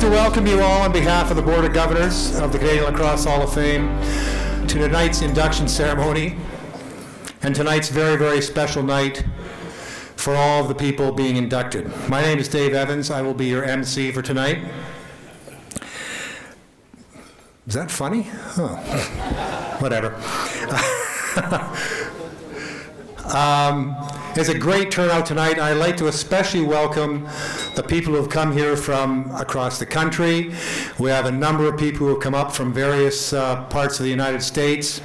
to welcome you all on behalf of the Board of Governors of the Canadian Lacrosse Hall of Fame to tonight's induction ceremony and tonight's very, very special night for all of the people being inducted. My name is Dave Evans. I will be your MC for tonight. Is that funny? Oh, whatever. It's a great turnout tonight. I'd like to especially welcome the people who have come here from across the country. We have a number of people who have come up from various parts of the United States.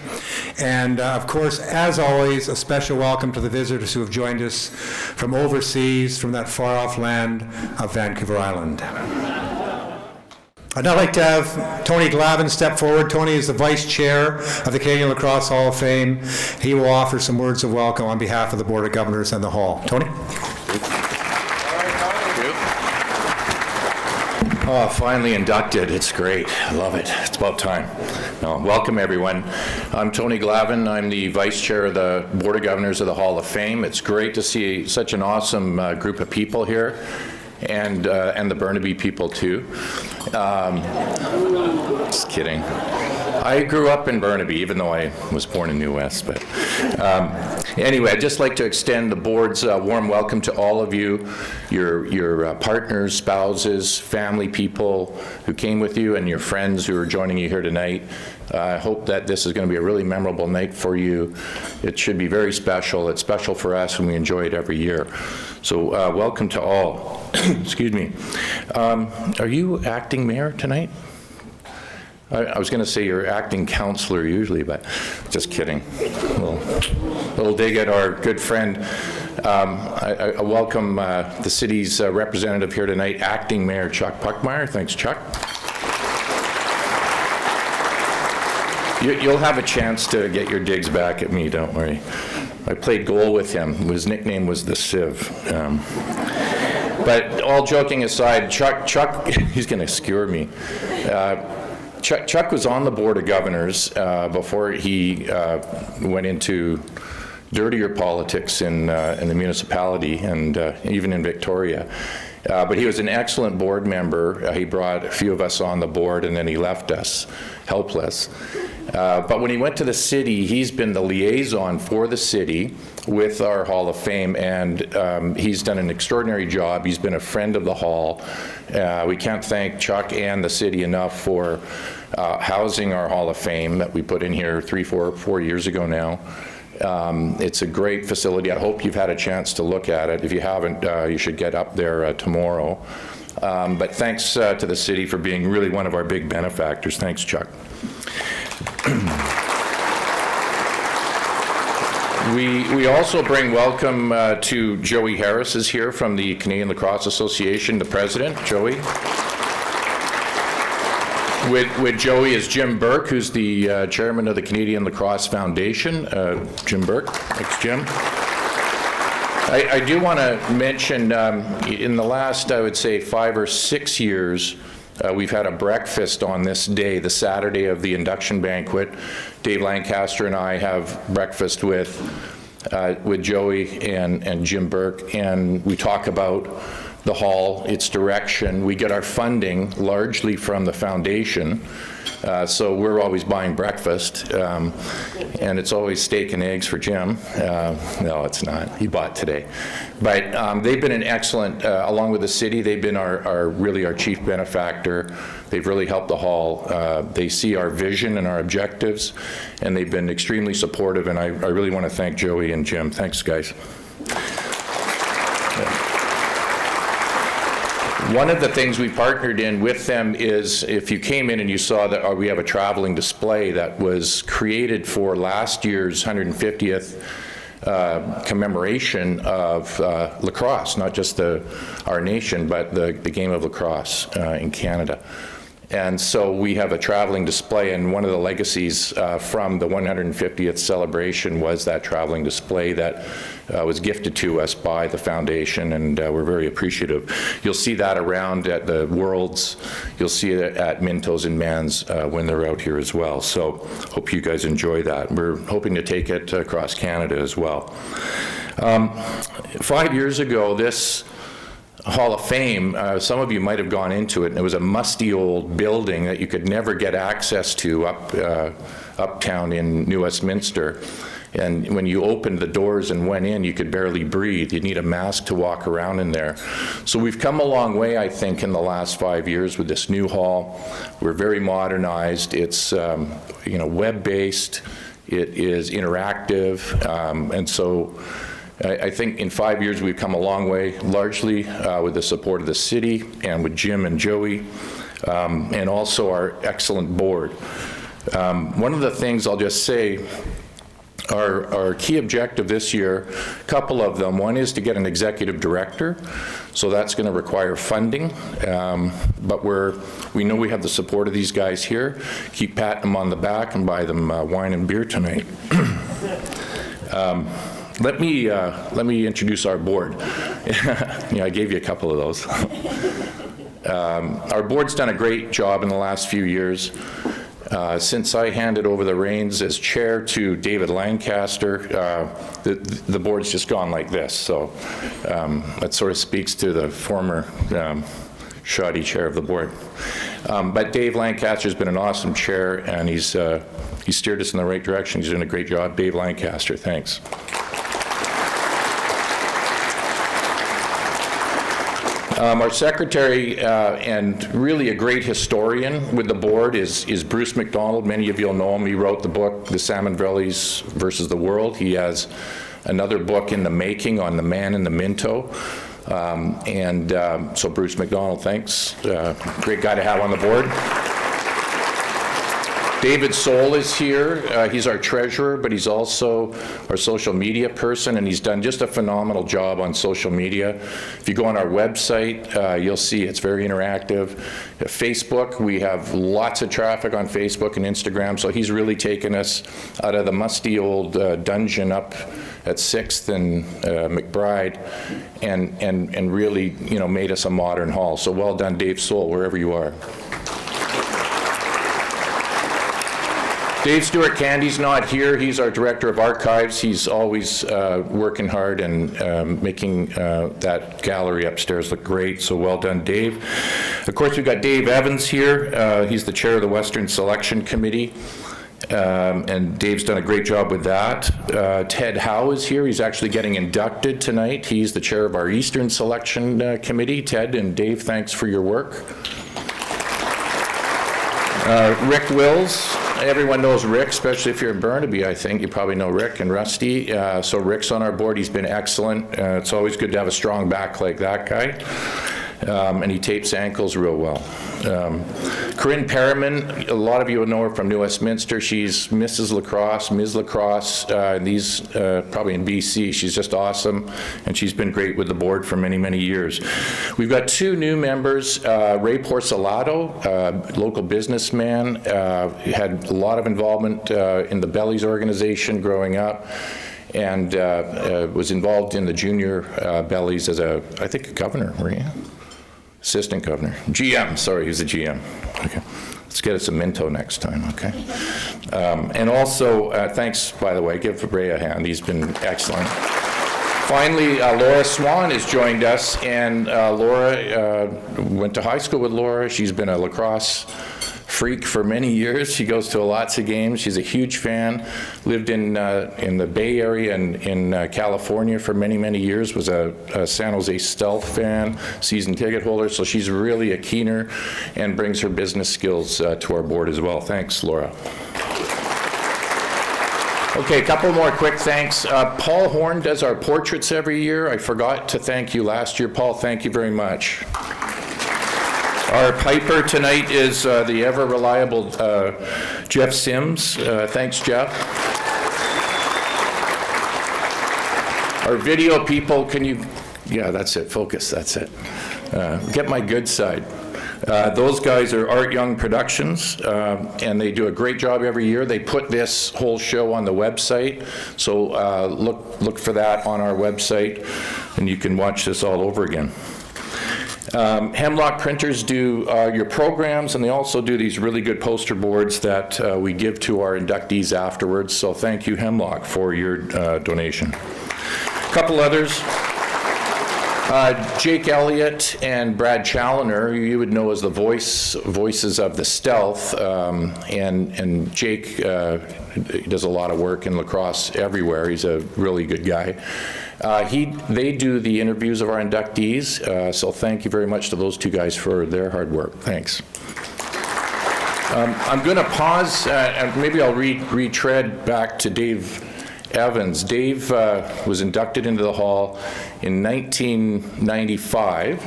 And of course, as always, a special welcome to the visitors who have joined us from overseas, from that far-off land of Vancouver Island. I'd now like to have Tony Glavin step forward. Tony is the Vice Chair of the Canadian Lacrosse Hall of Fame. He will offer some words of welcome on behalf of the Board of Governors and the Hall. Tony? Oh, finally inducted. It's great. I love it. It's about time. No, welcome, everyone. I'm Tony Glavin. I'm the Vice Chair of the Board of Governors of the Hall of Fame. It's great to see such an awesome group of people here. And the Burnaby people too. Just kidding. I grew up in Burnaby, even though I was born in New West. But anyway, I'd just like to extend the board's warm welcome to all of you, your partners, spouses, family people who came with you, and your friends who are joining you here tonight. I hope that this is going to be a really memorable night for you. It should be very special. It's special for us, and we enjoy it every year. So welcome to all. Excuse me. Are you acting mayor tonight? I was going to say you're acting councillor usually, but just kidding. Little dig at our good friend. I welcome the city's representative here tonight, acting Mayor Chuck Puckmeyer. Thanks, Chuck. You'll have a chance to get your digs back at me, don't worry. I played goal with him. His nickname was the Civ. But all joking aside, Chuck, he's going to skewer me. Chuck was on the Board of Governors before he went into dirtier politics in the municipality and even in Victoria. But he was an excellent board member. He brought a few of us on the board, and then he left us helpless. But when he went to the city, he's been the liaison for the city with our Hall of Fame, and he's done an extraordinary job. He's been a friend of the Hall. We can't thank Chuck and the city enough for housing our Hall of Fame that we put in here 4 years ago now. It's a great facility. I hope you've had a chance to look at it. If you haven't, you should get up there tomorrow. But thanks to the city for being really one of our big benefactors. Thanks, Chuck. We also bring welcome to Joey Harris is here from the Canadian Lacrosse Association, the president. Joey. With Joey is Jim Burke, who's the chairman of the Canadian Lacrosse Foundation. Jim Burke. Thanks, Jim. I do want to mention in the last, I would say, 5 or 6 years, we've had a breakfast on this day, the Saturday of the induction banquet. Dave Lancaster and I have breakfast with Joey and Jim Burke, and we talk about the Hall, its direction. We get our funding largely from the foundation, so we're always buying breakfast, and it's always steak and eggs for Jim. No, it's not. He bought today. But they've been an excellent, along with the city, they've been really our chief benefactor. They've really helped the Hall. They see our vision and our objectives, and they've been extremely supportive, and I really want to thank Joey and Jim. Thanks, guys. One of the things we partnered in with them is, if you came in and you saw that we have a traveling display that was created for last year's 150th commemoration of lacrosse, not just our nation, but the game of lacrosse in Canada. And so we have a traveling display, and one of the legacies from the 150th celebration was that traveling display that was gifted to us by the foundation, and we're very appreciative. You'll see that around at the Worlds. You'll see it at Mintos and Mans when they're out here as well. So hope you guys enjoy that. We're hoping to take it across Canada as well. 5 years ago, this Hall of Fame, some of you might have gone into it, and it was a musty old building that you could never get access to uptown in New Westminster. And when you opened the doors and went in, you could barely breathe. You'd need a mask to walk around in there. So we've come a long way, I think, in the last 5 years with this new hall. We're very modernized. It's web-based. It is interactive. And so I think in 5 years we've come a long way, largely with the support of the city and with Jim and Joey, and also our excellent board. One of the things I'll just say, our key objective this year, a couple of them. One is to get an executive director, so that's going to require funding. But we know we have the support of these guys here. Keep patting them on the back and buy them wine and beer tonight. Let me introduce our board. Yeah, I gave you a couple of those. Our board's done a great job in the last few years. Since I handed over the reins as chair to David Lancaster, the board's just gone like this. So that sort of speaks to the former shoddy chair of the board. But Dave Lancaster's been an awesome chair, and he steered us in the right direction. He's doing a great job. Dave Lancaster, thanks. Our secretary and really a great historian with the board is Bruce McDonald. Many of you will know him. He wrote the book, The Salmon Valleys versus the World. He has another book in the making on the man in the Minto. So Bruce McDonald, thanks. Great guy to have on the board. David Soul is here. He's our treasurer, but he's also our social media person, and he's done just a phenomenal job on social media. If you go on our website, you'll see it's very interactive. Facebook, we have lots of traffic on Facebook and Instagram, so he's really taken us out of the musty old dungeon up at 6th and McBride and really, made us a modern hall. So well done, Dave Soul, wherever you are. Dave Stewart Candy's not here. He's our director of archives. He's always working hard and making that gallery upstairs look great, so well done, Dave. Of course, we've got Dave Evans here. He's the chair of the Western Selection Committee, and Dave's done a great job with that. Ted Howe is here. He's actually getting inducted tonight. He's the chair of our Eastern Selection Committee. Ted and Dave, thanks for your work. Rick Wills. Everyone knows Rick, especially if you're in Burnaby, I think. You probably know Rick and Rusty. So Rick's on our board. He's been excellent. It's always good to have a strong back like that guy. And he tapes ankles real well. Corinne Perriman, a lot of you will know her from New Westminster. She's Mrs. Lacrosse, Ms. Lacrosse, these probably in BC. She's just awesome, and she's been great with the board for many, many years. We've got two new members, Ray Porcelato, local businessman, had a lot of involvement in the Bellies organization growing up, and was involved in the junior Bellies as I think a governor, were you? Assistant governor. GM, sorry, he's the GM. Okay. Let's get us a Minto next time, okay? And also, thanks, by the way, give Ray a hand. He's been excellent. Finally, Laura Swan has joined us, and Laura went to high school with Laura. She's been a lacrosse freak for many years. She goes to lots of games. She's a huge fan. Lived in the Bay Area and in California for many, many years. Was a San Jose Stealth fan, season ticket holder. So she's really a keener and brings her business skills to our board as well. Thanks, Laura. Okay, a couple more quick thanks. Paul Horn does our portraits every year. I forgot to thank you last year. Paul, thank you very much. Our piper tonight is the ever-reliable Jeff Sims. Thanks, Jeff. Our video people, can you, yeah, that's it, focus, that's it. Get my good side. Those guys are Art Young Productions, and they do a great job every year. They put this whole show on the website, so look for that on our website, and you can watch this all over again. Hemlock Printers do your programs, and they also do these really good poster boards that we give to our inductees afterwards, so thank you, Hemlock, for your donation. A couple others. Jake Elliott and Brad Challoner, you would know as the voices of the Stealth, and Jake does a lot of work in lacrosse everywhere. He's a really good guy. They do the interviews of our inductees, so thank you very much to those two guys for their hard work. Thanks. I'm going to pause, and maybe I'll retread back to Dave Evans. Dave was inducted into the Hall in 1995.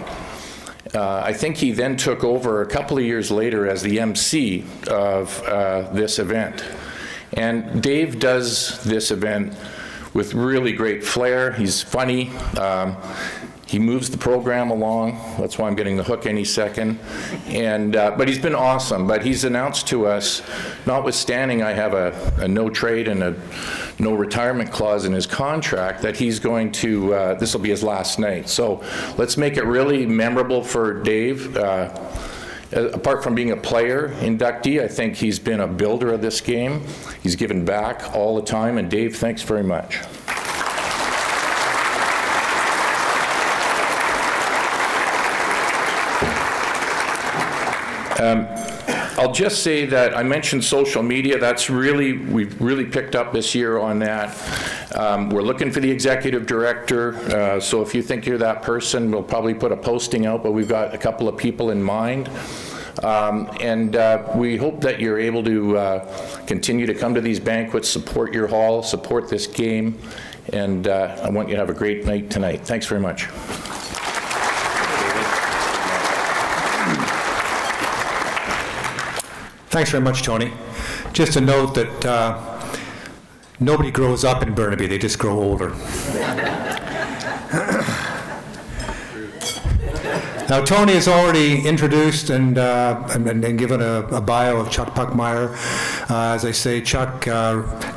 I think he then took over a couple of years later as the MC of this event. And Dave does this event with really great flair. He's funny. He moves the program along. That's why I'm getting the hook any second. And but he's been awesome. But he's announced to us, notwithstanding I have a no trade and a no retirement clause in his contract, that he's going to, this will be his last night. So let's make it really memorable for Dave. Apart from being a player inductee, I think he's been a builder of this game. He's given back all the time. And Dave, thanks very much. I'll just say that I mentioned social media. We've really picked up this year on that. We're looking for the executive director, so if you think you're that person, we'll probably put a posting out, but we've got a couple of people in mind. And we hope that you're able to continue to come to these banquets, support your hall, support this game, and I want you to have a great night tonight. Thanks very much. Thanks very much, Tony. Just a note that nobody grows up in Burnaby, they just grow older. Now, Tony has already introduced and given a bio of Chuck Puckmeyer. As I say, Chuck,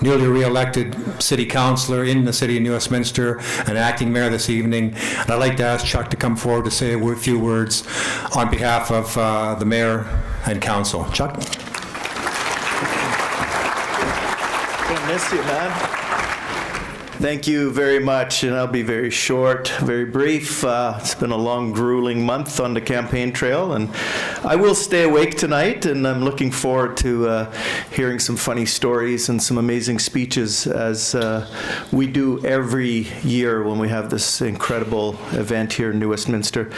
newly re-elected city councillor in the city of New Westminster and acting mayor this evening. And I'd like to ask Chuck to come forward to say a few words on behalf of the mayor and council. Chuck? Gonna miss you, man. Thank you very much, and I'll be very short, very brief. It's been a long, grueling month on the campaign trail, and I will stay awake tonight, and I'm looking forward to hearing some funny stories and some amazing speeches as we do every year when we have this incredible event here in New Westminster.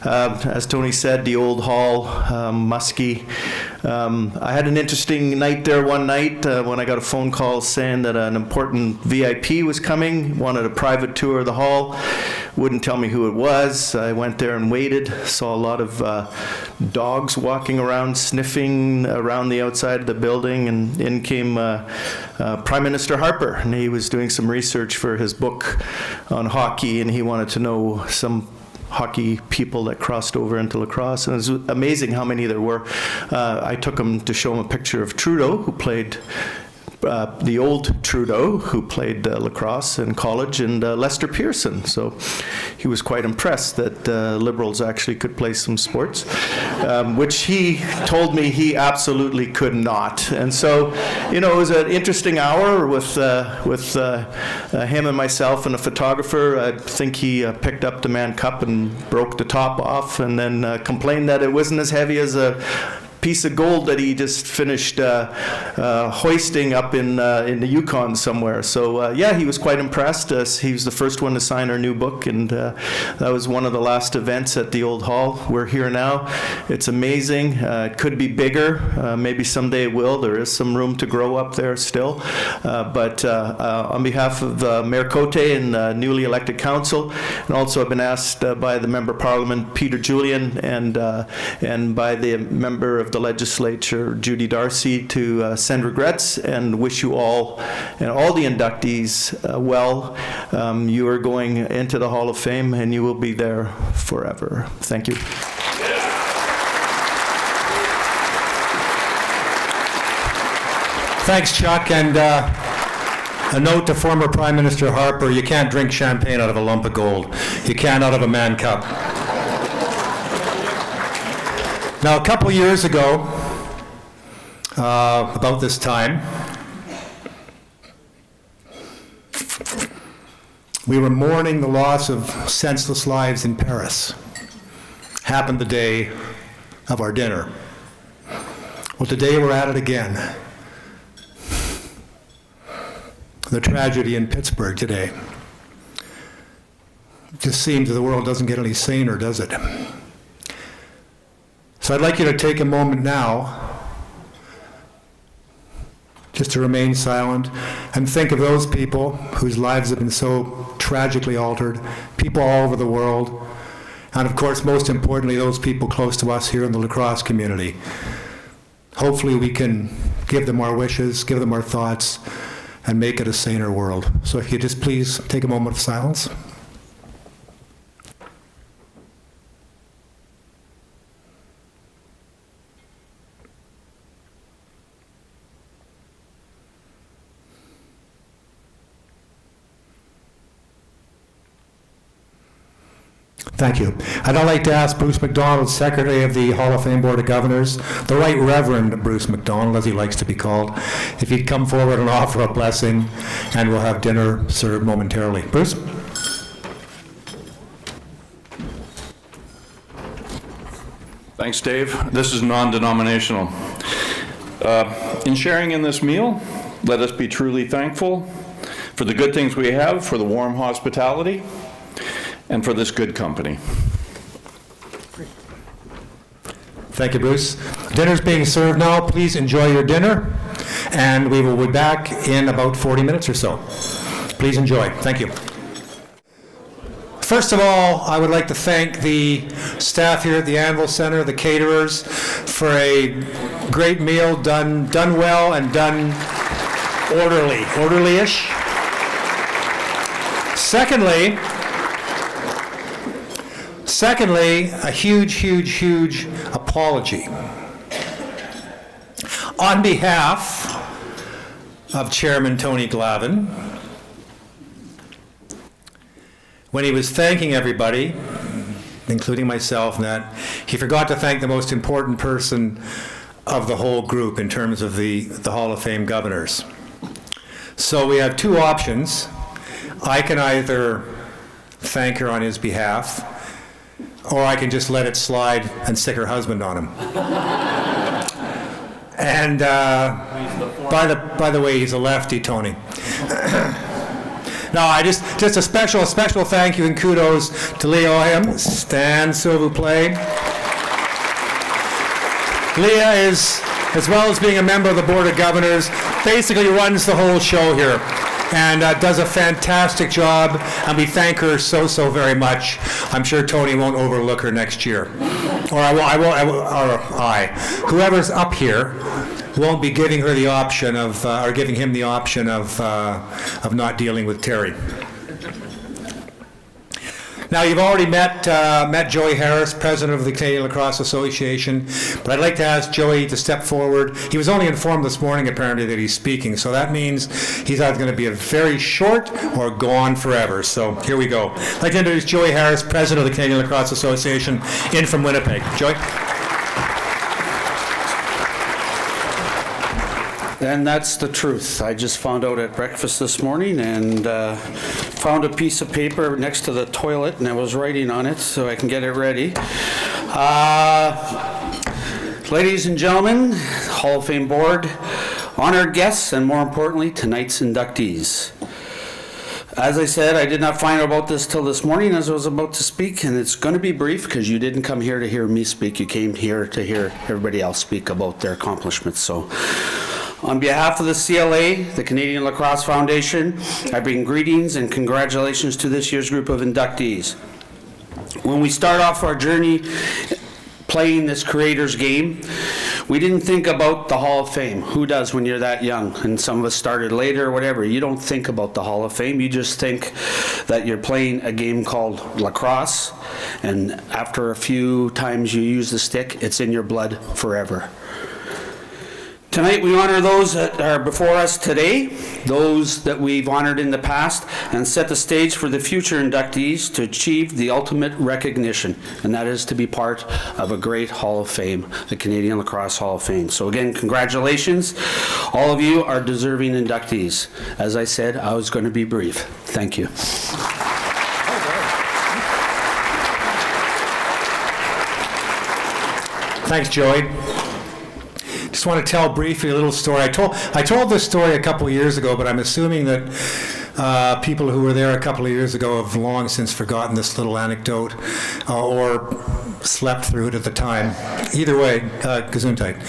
As Tony said, the old hall, musky. I had an interesting night there one night when I got a phone call saying that an important VIP was coming, wanted a private tour of the hall, wouldn't tell me who it was. I went there and waited, saw a lot of dogs walking around, sniffing around the outside of the building, and in came Prime Minister Harper, and he was doing some research for his book on hockey, and he wanted to know some hockey people that crossed over into lacrosse, and it was amazing how many there were. I took him to show him a picture of Trudeau, who played the old Trudeau, who played lacrosse in college, and Lester Pearson. So he was quite impressed that Liberals actually could play some sports, which he told me he absolutely could not. And so, you know, it was an interesting hour with him and myself and a photographer. I think he picked up the Mann Cup and broke the top off, and then complained that it wasn't as heavy as a piece of gold that he just finished hoisting up in the Yukon somewhere. So yeah, he was quite impressed. He was the first one to sign our new book, and that was one of the last events at the old hall. We're here now. It's amazing. It could be bigger. Maybe someday it will. There is some room to grow up there still. But on behalf of Mayor Cote and newly elected council, and also I've been asked by the Member of Parliament, Peter Julian, and by the Member of the Legislature, Judy Darcy, to send regrets and wish you all and all the inductees well. You are going into the Hall of Fame, and you will be there forever. Thank you. Thanks, Chuck. And a note to former Prime Minister Harper, you can't drink champagne out of a lump of gold. You can out of a Mann Cup. Now, a couple years ago, about this time, We were mourning the loss of senseless lives in Paris. Happened the day of our dinner. Well, today we're at it again. The tragedy in Pittsburgh today. It just seems that the world doesn't get any saner, does it? So I'd like you to take a moment now just to remain silent and think of those people whose lives have been so tragically altered, people all over the world, and of course, most importantly, those people close to us here in the Lacrosse community. Hopefully we can give them our wishes, give them our thoughts, and make it a saner world. So if you just please take a moment of silence. Thank you. And I'd like to ask Bruce McDonald, Secretary of the Hall of Fame Board of Governors, the Right Reverend Bruce McDonald, as he likes to be called, if he'd come forward and offer a blessing, and we'll have dinner served momentarily. Bruce? Thanks, Dave. This is non-denominational. In sharing in this meal, let us be truly thankful for the good things we have, for the warm hospitality, and for this good company. Thank you, Bruce. Dinner's being served now. Please enjoy your dinner, and we will be back in about 40 minutes or so. Please enjoy. Thank you. First of all, I would like to thank the staff here at the Anvil Center, the caterers, for a great meal done well and done orderly-ish. Secondly, a huge apology. On behalf of Chairman Tony Glavin, when he was thanking everybody, including myself, that he forgot to thank the most important person of the whole group in terms of the Hall of Fame governors. So we have two options. I can either thank her on his behalf, or I can just let it slide and stick her husband on him. And by the way, he's a lefty, Tony. No, I just a special thank you and kudos to Leah. Stand, s'il vous plaît. Leah is, as well as being a member of the Board of Governors, basically runs the whole show here and does a fantastic job, and we thank her so very much. I'm sure Tony won't overlook her next year. Or whoever's up here won't be giving her the option of, or giving him the option of not dealing with Terry. Now, you've already met Joey Harris, President of the Canadian Lacrosse Association, but I'd like to ask Joey to step forward. He was only informed this morning, apparently, that he's speaking, so that means he's either going to be a very short or gone forever. So here we go. I'd like to introduce Joey Harris, President of the Canadian Lacrosse Association, in from Winnipeg. Joey? And that's the truth. I just found out at breakfast this morning and found a piece of paper next to the toilet, and I was writing on it so I can get it ready. Ladies and gentlemen, Hall of Fame Board, honored guests, and more importantly, tonight's inductees. As I said, I did not find out about this till this morning as I was about to speak, and it's going to be brief because you didn't come here to hear me speak. You came here to hear everybody else speak about their accomplishments. So, on behalf of the CLA, the Canadian Lacrosse Foundation, I bring greetings and congratulations to this year's group of inductees. When we start off our journey playing this creator's game, we didn't think about the Hall of Fame. Who does when you're that young? And some of us started later or whatever. You don't think about the Hall of Fame. You just think that you're playing a game called lacrosse, and after a few times you use the stick, it's in your blood forever. Tonight, we honor those that are before us today, those that we've honored in the past, and set the stage for the future inductees to achieve the ultimate recognition, and that is to be part of a great Hall of Fame, the Canadian Lacrosse Hall of Fame. So again, congratulations. All of you are deserving inductees. As I said, I was going to be brief. Thank you. Thanks, Joey. Just want to tell briefly a little story. I told this story a couple of years ago, but I'm assuming that people who were there a couple of years ago have long since forgotten this little anecdote or slept through it at the time. Either way, gesundheit.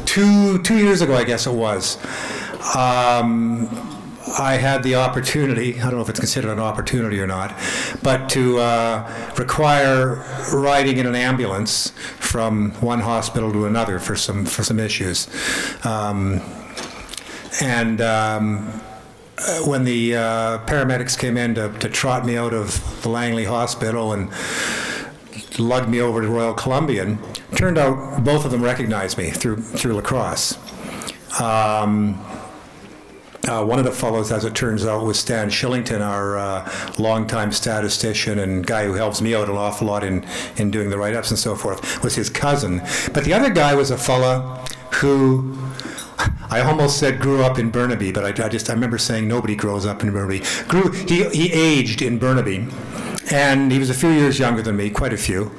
2 years ago, I guess it was, I had the opportunity, I don't know if it's considered an opportunity or not, but to require riding in an ambulance from one hospital to another for some issues. When the paramedics came in to trot me out of the Langley Hospital and lugged me over to Royal Columbian, turned out both of them recognized me through Lacrosse. One of the fellows, as it turns out, was Stan Shillington, our longtime statistician and guy who helps me out an awful lot in doing the write-ups and so forth, was his cousin. But the other guy was a fella who, I almost said grew up in Burnaby, but I remember saying nobody grows up in Burnaby. He aged in Burnaby, and he was a few years younger than me, quite a few,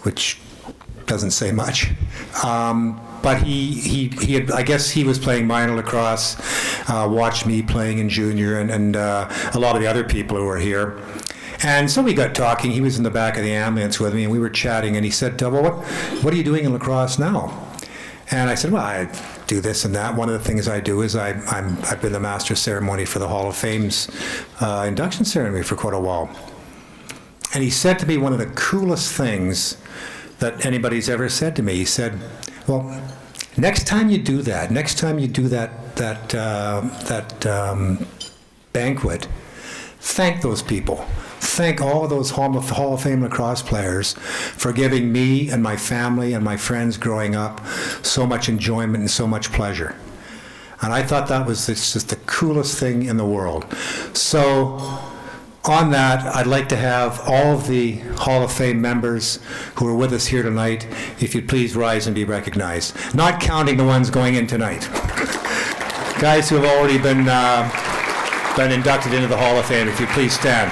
which doesn't say much. But he had, I guess he was playing minor lacrosse, watched me playing in junior and a lot of the other people who were here. And so we got talking. He was in the back of the ambulance with me, and we were chatting, and he said, well, what are you doing in lacrosse now? And I said, well, I do this and that. One of the things I do is I've been the master of ceremony for the Hall of Fame's induction ceremony for quite a while. And he said to me one of the coolest things that anybody's ever said to me. He said, well, next time you do that banquet, thank those people. Thank all of those Hall of Fame lacrosse players for giving me and my family and my friends growing up so much enjoyment and so much pleasure. And I thought that was just the coolest thing in the world. So on that, I'd like to have all of the Hall of Fame members who are with us here tonight, if you'd please rise and be recognized. Not counting the ones going in tonight. Guys who have already been inducted into the Hall of Fame, if you'd please stand.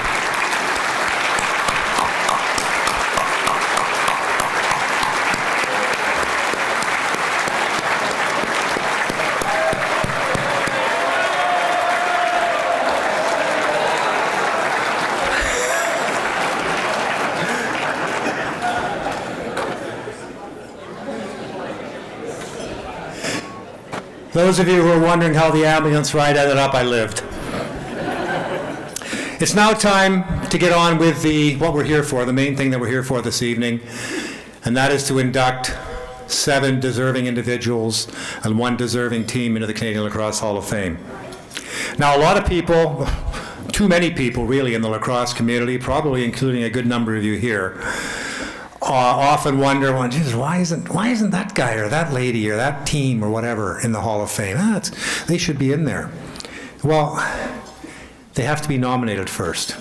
Those of you who are wondering how the ambulance ride ended up, I lived. It's now time to get on with what we're here for, the main thing that we're here for this evening, and that is to induct 7 deserving individuals and 1 deserving team into the Canadian Lacrosse Hall of Fame. Now, a lot of people, too many people really in the lacrosse community, probably including a good number of you here, often wonder, well, Jesus, why isn't that guy or that lady or that team or whatever in the Hall of Fame? They should be in there. Well, they have to be nominated first.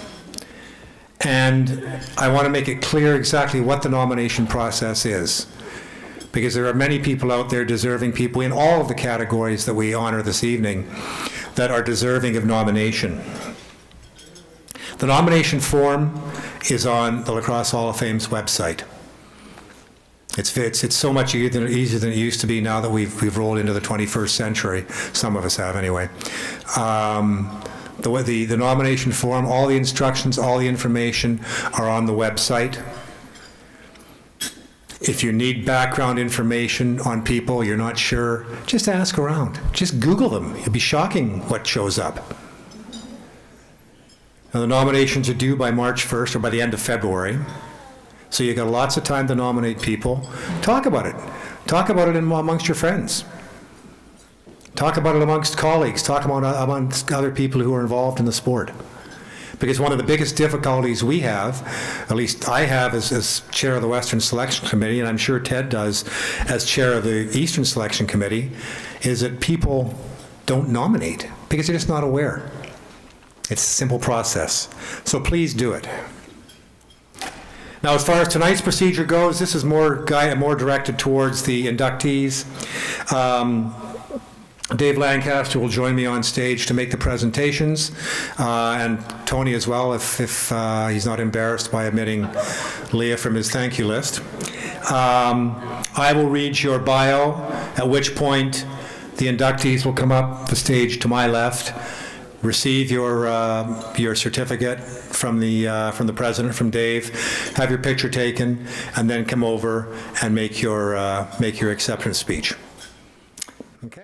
And I want to make it clear exactly what the nomination process is, because there are many people out there, deserving people in all of the categories that we honor this evening, that are deserving of nomination. The nomination form is on the Lacrosse Hall of Fame's website. It's so much easier than it used to be now that we've rolled into the 21st century. Some of us have anyway. The nomination form, all the instructions, all the information are on the website. If you need background information on people, you're not sure, just ask around. Just Google them. It'll be shocking what shows up. Now, the nominations are due by March 1st or by the end of February. So you've got lots of time to nominate people. Talk about it. Talk about it amongst your friends. Talk about it amongst colleagues. Talk about it amongst other people who are involved in the sport. Because one of the biggest difficulties we have, at least I have as chair of the Western Selection Committee, and I'm sure Ted does as chair of the Eastern Selection Committee, is that people don't nominate because they're just not aware. It's a simple process. So please do it. Now, as far as tonight's procedure goes, this is more directed towards the inductees. Dave Lancaster will join me on stage to make the presentations, and Tony as well, if he's not embarrassed by omitting Leah from his thank you list. I will read your bio, at which point the inductees will come up the stage to my left, receive your certificate from the president, from Dave, have your picture taken, and then come over and make your acceptance speech.